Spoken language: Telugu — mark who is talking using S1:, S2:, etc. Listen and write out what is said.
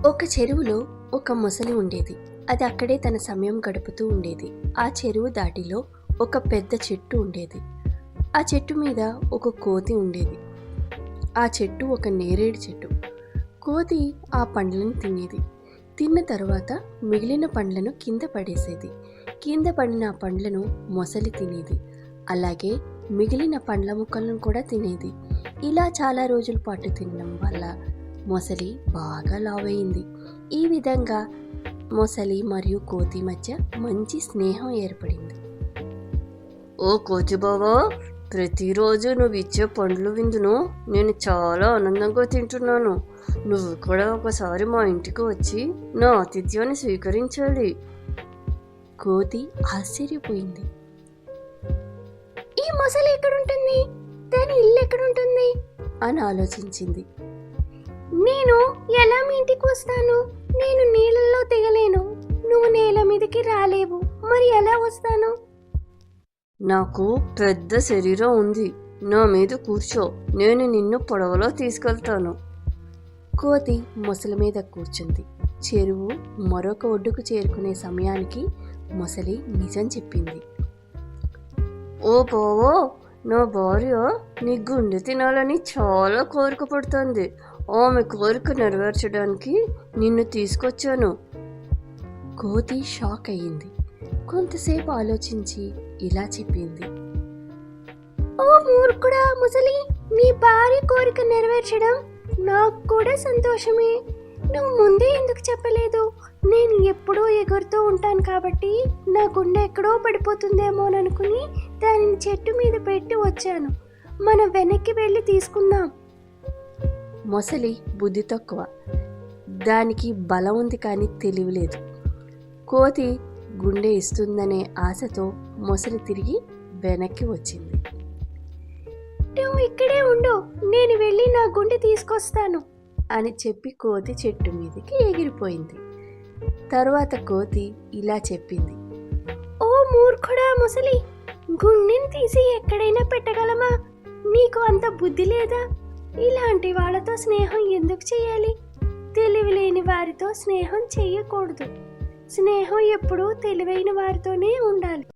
S1: ఒక చెరువులో ఒక మొసలి ఉండేది. అది అక్కడే తన సమయం గడుపుతూ ఉండేది. ఆ చెరువు దాటిలో ఒక పెద్ద చెట్టు ఉండేది. ఆ చెట్టు మీద ఒక కోతి ఉండేది. ఆ చెట్టు ఒక నేరేడు చెట్టు. కోతి ఆ పండ్లను తినేది. తిన్న తర్వాత మిగిలిన పండ్లను కింద పడేసేది. కింద పడిన ఆ పండ్లను మొసలి తినేది. అలాగే మిగిలిన పండ్ల ముక్కలను కూడా తినేది. ఇలా చాలా రోజుల పాటు తినడం వల్ల మొసలి బాగా లావయింది. ఈ విధంగా మొసలి మరియు కోతి మధ్య మంచి స్నేహం ఏర్పడింది.
S2: ఓ కోతి బావా, ప్రతిరోజు నువ్వు ఇచ్చే పండ్లు విందును నేను చాలా ఆనందంగా తింటున్నాను. నువ్వు కూడా ఒకసారి మా ఇంటికి వచ్చి నా ఆతిథ్యాన్ని స్వీకరించాలి.
S1: కోతి ఆశ్చర్యపోయింది. ఈ మొసలి ఎక్కడుంటుంది, దాని ఇల్లు ఎక్కడుంటుంది అని ఆలోచించింది. నేను ఎలా మీ ఇంటికి వస్తాను? నేను నీళ్ళల్లో దిగలేను, నువ్వు నేల మీదకి రాలేవు, మరి ఎలా వస్తాను?
S2: నాకు పెద్ద శరీరం ఉంది, నా మీద కూర్చో, నేను నిన్ను పడవలో తీసుకెళ్తాను.
S1: కోతి మొసలి మీద కూర్చుంది. చెరువు మరొక ఒడ్డుకు చేరుకునే సమయానికి మొసలి నిజం చెప్పింది.
S2: ఓ బావో, నా భార్య నీ గుండె తినాలని చాలా కోరిక పడుతుంది. ఆమె కోరిక నెరవేర్చడానికి నిన్ను తీసుకొచ్చాను.
S1: కోతి షాక్ అయ్యింది. కొంతసేపు ఆలోచించి ఇలా చెప్పింది. ఓ మూర్ఖుడా ముసలి, నీ భార్య కోరిక నెరవేర్చడం నాకు కూడా సంతోషమే. నువ్వు ముందే ఎందుకు చెప్పలేదు? నేను ఎప్పుడూ ఎగురుతూ ఉంటాను కాబట్టి నా గుండె ఎక్కడో పడిపోతుందేమోననుకుని దానిని చెట్టు మీద పెట్టి వచ్చాను. మనం వెనక్కి వెళ్ళి తీసుకుందాం. మొసలి బుద్ధి తక్కువ, దానికి బలం ఉంది కానీ తెలివి లేదు. కోతి గుండె ఇస్తుందనే ఆశతో మొసలి తిరిగి వెనక్కి వచ్చింది. నువ్వు ఇక్కడే ఉండు, నేను వెళ్ళి నా గుండె తీసుకొస్తాను అని చెప్పి కోతి చెట్టు మీదకి ఎగిరిపోయింది. తరువాత కోతి ఇలా చెప్పింది. ఓ మూర్ఖుడా ముసలి, గుండెని తీసి ఎక్కడైనా పెట్టగలమా? నీకు అంత బుద్ధి లేదా? ఇలాంటి వాళ్ళతో స్నేహం ఎందుకు చేయాలి? తెలివి లేని వారితో స్నేహం చేయకూడదు. స్నేహం ఎప్పుడూ తెలివైన వారితోనే ఉండాలి.